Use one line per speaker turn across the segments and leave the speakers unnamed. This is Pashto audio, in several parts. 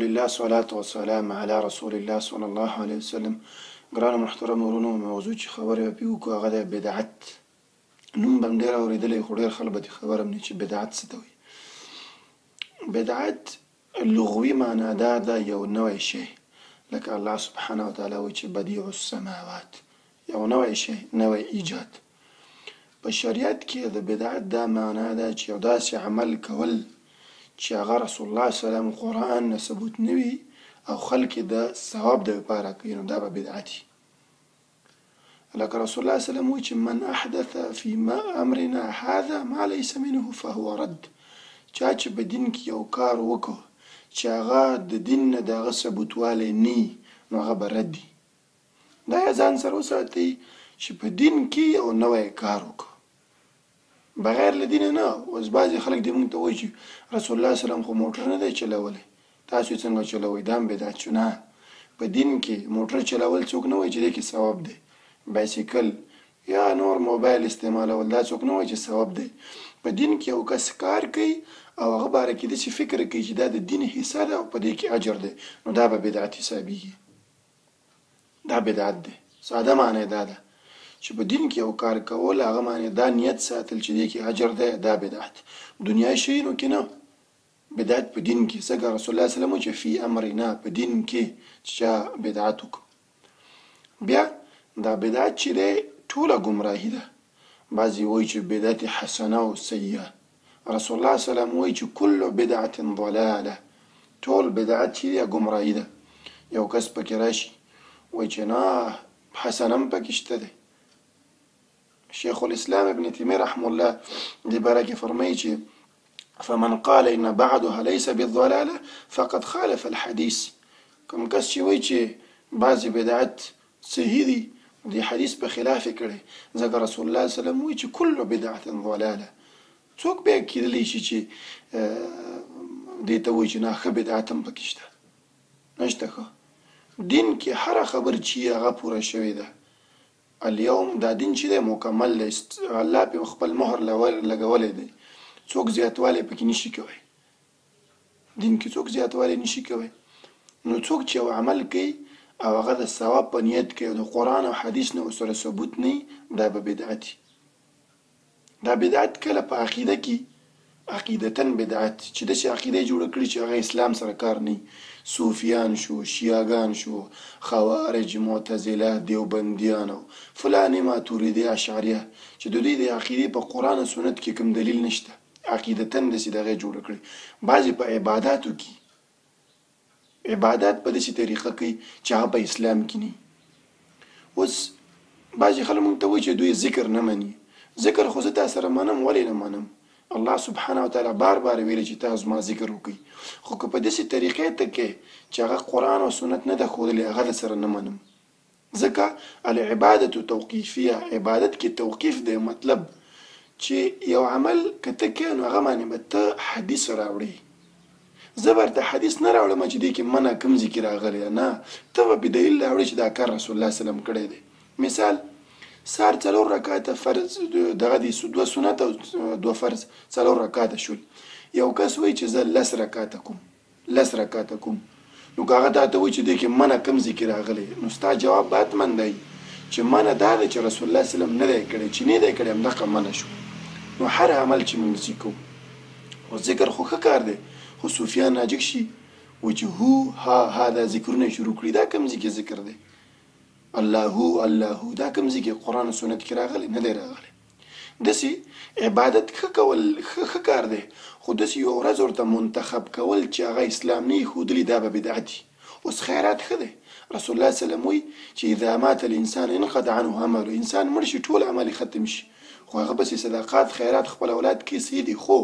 لله صلاة والسلام على رسول الله صلی الله علیه وسلم. ګرانو محترم ورونو، موضوع چې خبرې به وکړو هغه د بدعت. نوم به هم ډېر اورېدلی خو ډېر خلک به دې خبر هم نه چې بدعت څه ته وایي. بدعت لغوي معنا دا ده یو نوی شی، لکه الله سبحانه وتعالی وایي چې بدیع السماوات، یو نوی شی، نوی ایجاد. په شریعت کې د بدعت دا معنا ده چې یو داسې عمل کول چې هغه رسول الله صلی الله علیه وسلم قرآن نه ثبوت نه وي او خلک د ثواب د لپاره کوي، نو دا به بدعت وي. لکه رسول الله صلی الله علیه وسلم وایي چې من احدث فی امرنا هذا ما لیس منه فهو رد. چا چې په دین کې یو کار وکړو چې هغه د دین نه د هغه ثبوتوالی نه نو هغه به رد دي. دا یې ځان سره وساتئ چې په دین کې یو نوی کار وکړو بغیر له دین نه. اوس بعضې خلک دې مونږ ته وایي چې رسول الله صلی الله علیه وسلم خو موټر نه دی چلولی، تاسو یې څنګه چلوئ؟ دا هم بدعت شو. نه، په دین کې موټر چلول څوک نه وایي چې دې کې ثواب دی. بایسیکل یا نور موبایل استعمالول دا څوک نه وایي چې ثواب دی. په دین کې یو کس کار کوي او هغه باره کې داسې فکر کوي چې دا د دین حصه ده او په دې کې اجر دی، نو دا به بدعت حسابېږي. دا بدعت دی. ساده معنی دا ده چې په دین کې یو کار کول هغه معنی دا نیت ساتل چې دې کې اجر دی، دا بدعت. دنیاي شیانو کې نه، بدعت په دین کې. څنګه رسول الله صلی الله علیه وسلم چې فی امرنا، په دین کې چې بدعت وکړو. بیا دا بدعت چې دی ټوله ګمراهي ده. بعضې وایي چې بدعت حسنه او سیئه. رسول الله صلی الله علیه وسلم وایي چې کل بدعت ضلاله، ټول بدعت چې دی ګمراهي ده. یو کس پکې راشي وایي چې نه حسنه هم پکې شته دی. شیخ الاسلام ابن تیمیه رحمه الله دې باره کې فرمایي چې فمن قال ان بعدها ليس بالضلاله فقد خالف الحديث. کوم کس چې وایي چې بعضې بدعت صحیح دي، دې حدیث په خلاف کړی، ځکه رسول الله صلی الله علیه وسلم وایي چې کل بدعت ضلاله. څوک بیا کېدلی شي چې دې ته وایي چې نه ښه بدعت هم پکې شته؟ نشته. ښه دین کې هره خبر چې هغه پوره شوې ده. الیوم دا دین چې دی مکمل دی، الله پې خپل مهر لګولی دی. څوک زیاتوالی پکې نشي کوی. دین کې څوک زیاتوالی نشي کوی. نو څوک چې یو عمل کوي او هغه د ثواب په نیت کوي او د قرآن او حدیث نه ورسره ثبوت نه، دا به بدعت وي. دا بدعت کله په عقیده کې عقیدتاً بدعت چې داسې عقیده یې جوړه کړي چې هغه اسلام سره کار نه وي. صوفیان شو، شیعاګان شو، خوارج، معتزله، دیوبندیان او فلانې ماتوریدي، اشعریه، چې د دوی د عقیدې په قرآن او سنت کې کوم دلیل نشته. عقیدتاً داسې دغه یې جوړه کړي. بعضې په عباداتو کې عبادات په داسې طریقه کوي چې هغه په اسلام کې نه. اوس بعضې خلک مونږ ته وایي چې دوی ذکر نه مني. ذکر خو زه تا سره منم، ولې نه منم؟ الله سبحانه وتعالی بار بار ویلي چې تاسو ما ذکر وکړئ، خو که په داسې طریقې ته کې چې هغه قرآن او سنت نه ده ښودلی، هغه د سره نه منم. ځکه العبادة توقیفیه، عبادت کې توقیف دی. مطلب چې یو عمل که ته کوې نو هغه باندې به ته حدیث راوړې. زه به درته حدیث نه راوړم چې دې کې منع کوم ځای کې راغلی ده، نه، ته به په دلیل راوړې چې دا کار رسول الله صلی الله علیه وسلم کړی دی. مثال سهار 4 رکعاته فرض، دغه دي 2 سنت او 2 فرض، 4 رکعاته شول. یو کس وایي چې زه 10 رکعاته کوم، 10 رکعاته کوم. نو که هغه تا ته وایي چې دې کې منع کوم ځای کې راغلی، نو ستا جواب به حتما دی چې منع دا دی چې رسول الله صلی الله علیه وسلم نه دی کړی، چې نه دی کړی همدغه منع شو. نو هر عمل چې موږ ذکر کوو، خو ذکر خو ښه کار دی، خو صوفیان ناجک شي وایي چې هو ها دا ذکرونه شروع کړي، دا کوم ځای کې ذکر دی؟ الله الله، دا کوم ځای کې قرآن او سنت کې راغلی؟ نه دی راغلی. داسې عبادت ښه کول ښه کار دی، خو داسې یو ورځ ورته منتخب کول چې هغه اسلام نه یې ښودلي، دا به بدعت وي. اوس خیرات ښه دی. رسول الله صلی الله علیه وسلم وایي چې اذا مات الانسان انقطع عنه عمله. انسان مړ شي ټول عمل ختم شي، خو هغه بسې صدقات خیرات خپل اولاد کې څه دي. خو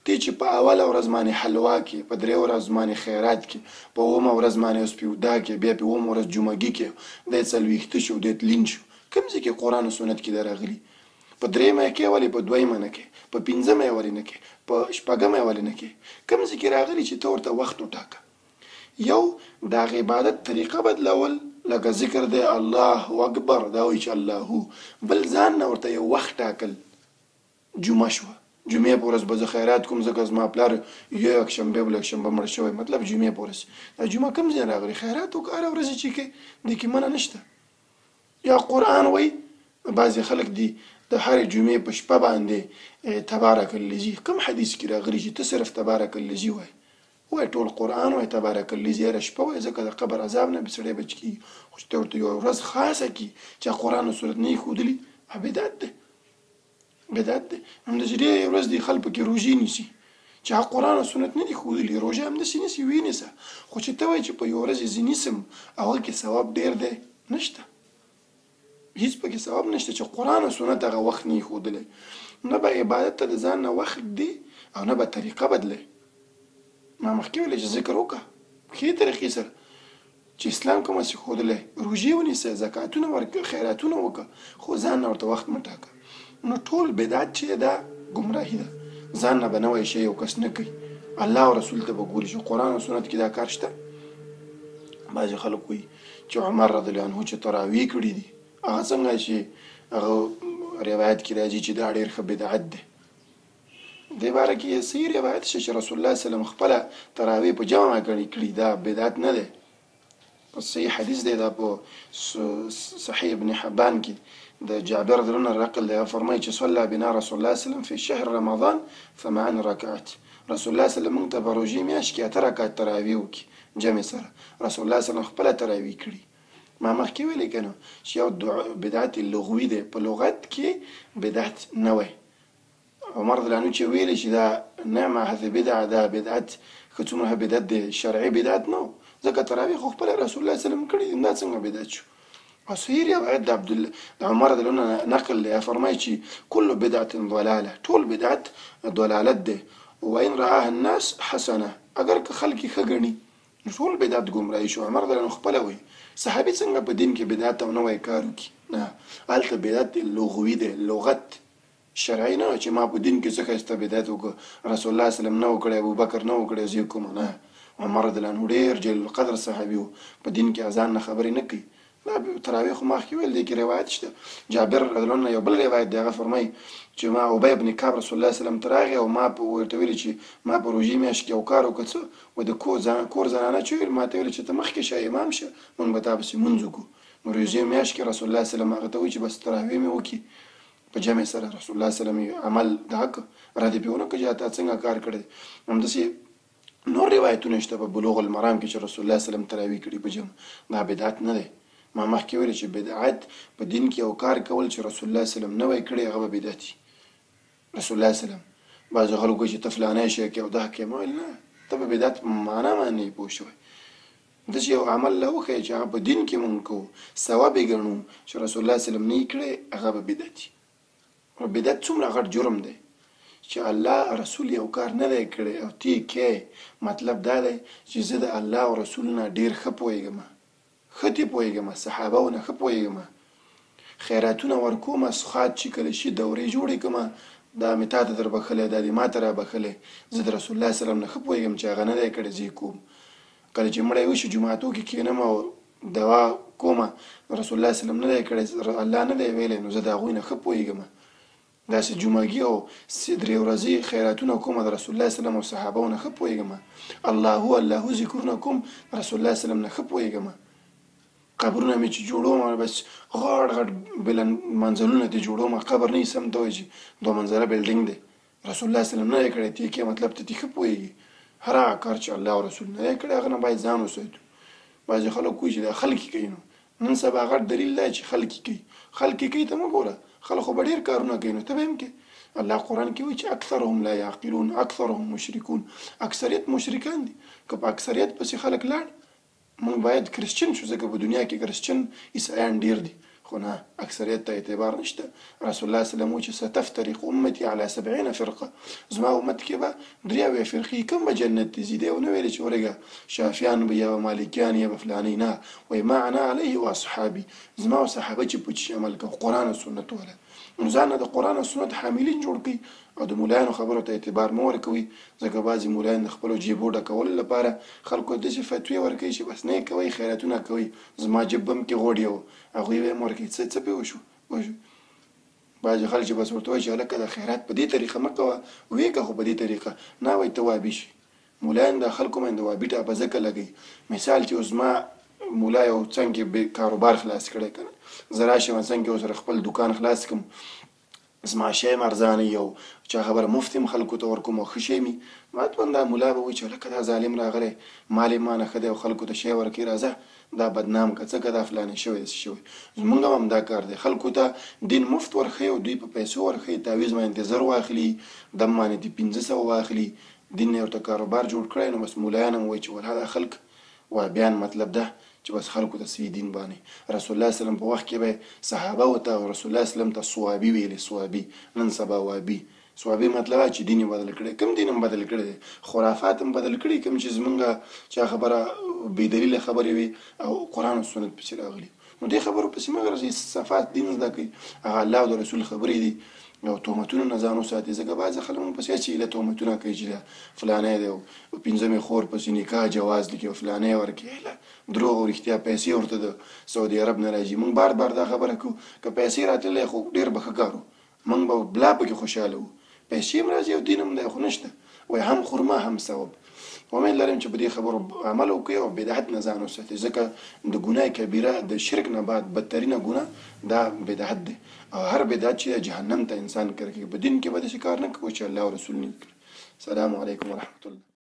ته چې په اوله ورځ باندې حلوا کې، په 3 ورځ باندې خیرات کې، په 8مه ورځ باندې اوس پیودا کې، بیا په 8مه ورځ جمعګي کې دی 40 شو، دی تلین شو، کوم ځای کې قرآن او سنت کې دا راغلي؟ په 3مه کې ولې په 2مه نه کې، په 5مه ولې نه کې، په 6مه ولې نه کې؟ کوم ځای کې راغلي چې ته ورته وخت وټاکه؟ یو د عبادت طریقه بدلول، لکه ذکر دی الله اکبر، دا وایي چې الله، بل ځان نه ورته یو وخت ټاکل. جمعه شوه، جمعې په ورځ به زه خیرات کوم ځکه زما پلار یکشنبې بله یکشنبه مړ شوی، مطلب جمعې په ورځ. دا جمعه کوم ځای راغلی؟ خیرات وکړه هره ورځ چې کوې، دې کې منع نشته. یا قرآن وایي، بعضې خلک دي د هرې جمعې په شپه باندې تبارک الذي، کوم حدیث کې راغلي چې ته صرف تبارک الذي وایي؟ وایي ټول قرآن وایي، تبارک الذي هره شپه وایي، ځکه د قبر عذاب نه به سړی بچ کېږي. خو چې ته ورته یوه ورځ خاصه کړي چې قرآن او سورت نه یې ښودلي، بدعت دی، بدعت دی. همداسې ډېرې ورځ دي خلک پکې روژې نیسي چې قرآن او سنت نه دي ښودلي، روژه همداسې نیسي، ویې نیسه. خو چې ته وایې چې په یوه ورځ یې زه نیسم، هغه کې ثواب ډېر دی، نشته، هیڅ پکې ثواب نشته چې قرآن او سنت هغه وخت نه یې ښودلی. نه به عبادت ته د ځان نه وخت دی او نه به طریقه بدلی. ما مخکې ویلې چې ذکر وکړه ښې طریقې سره چې اسلام کومه چې ښودلی، روژې ونیسه، زکاتونه ورکړه، خیراتونه وکړه، خو ځان نه ورته وخت مه ټاکه. نو ټول بدعت چې دا ګمراهي ده. ځان نه به نوی شی یو کس نه کوي، الله او رسول ته به ګوري چې قرآن او سنت کې دا کار شته. بعضې خلک وایي چې عمر رضی الله عنه چې تراویح کړي دي، هغه څنګه چې هغه روایت کې راځي چې دا ډېر ښه بدعت دی. دې باره کې صحیح روایت شته چې رسول الله صلی الله علیه وسلم خپله تراویح په جمع کړي، دا بدعت نه دی. صحیح حدیث دی، دا په صحیح ابن حبان کې د جابر رضی الله عنه نقل دی، فرمایي چې صلی بنا رسول الله صلی الله علیه وسلم فی شهر رمضان 8 رکعات. رسول الله صلی الله علیه وسلم موږ ته په روژې میاشت کې 8 رکعات تراویح وکړي جمع سره. رسول الله صلی الله علیه وسلم خپله تراویح کړي. ما مخکې ویلې که نه چې یو بدعت لغوي دی، په لغت کې بدعت نه وی. عمر رضی الله عنه چې ویلې چې دا نعمه هذه بدعه، دا بدعت که څومره بدعت دی شرعي بدعت نه و، ځکه تراویح خو خپله رسول الله صلی الله علیه وسلم کړي دي، دا څنګه بدعت شو؟ او صحیح روایت د عمر رضی الله عنه نقل دی، فرمایي چې کل بدعة ضلاله، ټول بدعت ضلالت دی. وان رآها الناس حسنه، اگر که خلک ښه ګڼي نو ټول بدعت ګمراهي شو. عمر رضی الله عنه خپله وایي صحابي څنګه په دین کې بدعت او نوی کار وکړي؟ نه، هلته بدعت لغوي دی، لغت شرعي نه چې ما په دین کې څه ښایسته بدعت وکړه، رسول الله صلی الله علیه وسلم نه و کړی، ابوبکر نه و کړی، زه یې کوم. نه، عمر رضی الله عنه ډېر جلیل القدر صحابي و، په دین کې اذان نه خبرې نه کوي. دا تراویح خو مخکې ویل دی کې روایت شته. جابر رضی الله عنه یو بل روایت دی، هغه فرمایي چې ما ابی بن کعب رسول الله صلی الله علیه وسلم ته راغی او ما ورته ویلي چې ما په روژې میاشت کې یو کار وکړه، څه و د کور زنانه چې ویل ما ته ویلي چې ته مخکې شه امام شه، موږ به تا پسې لمونځ وکړو. نو روژې میاشت کې رسول الله صلی الله علیه وسلم هغه ته وایي چې بس تراویح مې وکړي په جمع سره. رسول الله صلی الله علیه وسلم عمل دغه کړه، ردې پرې ونه کړه چې تا څنګه کار کړی دی. همداسې نور روایتونه شته په بلوغ المرام کې چې رسول الله صلی الله علیه وسلم تراویح کړي په جمع. دا بدعت نه دی. ما مخکې ویلي چې بدعت په دین کې یو کار کول چې رسول الله صلی الله علیه وسلم نه وی کړی، هغه به بدعت وي. رسول الله صلی الله علیه وسلم بعضې خلک وایي چې ته فلانی شی کوې او دا کوې، ما ویل نه، ته په بدعت معنا باندې پوه شوی. داسې یو عمل له وښیه چې هغه په دین کې مونږ کوو، ثواب یې ګڼو، چې رسول الله صلی الله علیه وسلم نه یې کړی، هغه به بدعت وي. بدعت څومره غټ جرم دی چې الله رسول یو کار نه دی کړی او تی کې، مطلب دا دی چې زه د الله او رسول نه ډېر ښه پوهېږم، ښه دې پوهېږم، صحابهو نه ښه پوهېږم، خیراتونه ورکوم، سخات چې کله شي دورې جوړې کوم، دا مې تا ته در بخلی، دا دې ما ته را بخلی، زه د رسول الله صلی الله علیه وسلم نه ښه پوهېږم چې هغه نه دی کړی، زه یې کوم. کله چې مړی وشي جوماتو کې کښېنم او دوا کوم، رسول الله صلی الله علیه وسلم نه دی کړی، الله نه دی ویلی، نو زه د هغوی نه ښه پوهېږم. داسې جمعګي او درې ورځې خیراتونه کوم، د رسول الله صلی الله علیه وسلم او صحابهو نه ښه پوهېږم. الله ذکرونه کوم، رسول الله صلی الله علیه وسلم نه ښه پوهېږم. قبرونه مې چې جوړوم، بس غټ غټ منزلونه دې جوړوم، قبر نه یې سم ته وایي چې 2 منزله بلډینګ دی، رسول الله صلی الله علیه وسلم نه دی کړی، تی کې مطلب ته ښه پوهېږي. هر هغه کار چې الله او رسول نه دی کړی، هغه نه باید ځان وساتو. بعضې خلک وایي چې دا خلک یې کوي. نو نن سبا غټ دلیل دی چې خلک یې کوي. خلک یې کوي ته مه ګوره، خلک خو به ډېر کارونه کوي، نو ته به هم کوې. الله قرآن کې وایي چې اکثرهم لا یعقلون اکثرهم مشرکون، اکثریت مشرکان دي. که په اکثریت پسې خلک لاړ، موږ باید کرسچن شو، ځکه په دنیا کې کرسچن عیسایان ډېر دي، خو نه، اکثریت ته اعتبار نشته. رسول الله صلی الله علیه وسلم وایي چې ستفترق امتي على 70 فرقه، زما امت کې به 3 فرقې، کوم به جنت ته ځي. دی ونه ویلې چې ورګه شافیان به یا مالکیان یا به فلانی، نه، وایي ما انا علیه واصحابي، زما او صحابه چې په چی عمل کوي، قرآن او سنت والا. نو ځان د قرآن او سنت حاملین جوړ کړي او د مولایانو خبرو ته اعتبار مه ورکوي، ځکه بعضې مولایان د خپلو جیبو ډکولو لپاره خلکو داسې فتوې ورکوي چې بس نه یې کوئ، خیراتونه کوئ، زما جیب به هم کې غوړ یو، هغوی به یې هم ورکوي. څه پې وشو؟ بعضې خلک چې بس ورته وایي چې هلکه د خیرات په دې طریقه مه کوه ویې که خو په دې طریقه نه وایي ته وابي شي. مولایان د خلکو باندې وابي ټاپه ځکه لګوي. مثال چې اوس ما مولا یو څنګ کې کاروبار خلاص کړی که نه زه راشم څنګ کې ورسره خپل دوکان خلاص کړم زما شی م ارزانه یو چا خبره مفت م خلکو ته ورکوم او ښه شی مي ما ته دا مولا به وایي چې هلکه دا ظالم راغلی مال یې مانه ښه دی او خلکو ته شی ورکوي راځه دا بدنام که څه که دا فلانې شوی داسې شوی. زمونږ هم دا کار دی خلکو ته دین مفت ورښیي او دوی په پیسو ورښیي تعویض باندې 1000 واخلي دم باندې دې 1500 واخلي دین یې ورته کاروبار جوړ کړی نو بس مولایان هم وایي چې والله دا خلک وابیان مطلب ده چې بس خلکو ته سوي دین باندې. رسول الله سلم په وخت کې به صحابه ورته رسول الله سلم ته صوابي ویلې صوابي نن سبا وابي. صوابي مطلب چې دین یې بدل کړی کوم دین هم بدل کړی دی خرافات هم بدل کړي کوم چې زمونږ چا خبره بې دلیله خبرې وي او قرآن او سنت پسې راغلي نو دې خبرو پسې مه ګرځئ صفات دین زده کړئ هغه الله او د رسول خبرې دي او تهمتونو نه ځان وساتئ ځکه بعضې خلک مونږ پسې چې ایله تهمتونه کوي چې دا فلانی دی او پنځمې خور پسې نکاح جواز لیکي او فلانی ورکوي ایله دروغ او رښتیا پیسې ورته د سعودي عرب نه راځي. مونږ بار بار دا خبره کوو که پیسې راتللی خو ډېر به ښه کار وو مونږ به بلا پکې خوشحاله وو. پیسې هم راځي او دین هم دی خو نشته وایي هم خرما هم ثواب. امید لرم چې په دې خبرو عمل وکړئ او بدعت نه ځان وساتئ ځکه د ګناه کبیره د شرک نه بعد بدترینه ګناه دا بدعت دی او هر بدعت چې جهنم ته انسان کوي په دین کې به داسې کار نه کوي چې الله او رسول نه کړي. السلام علیکم ورحمة الله.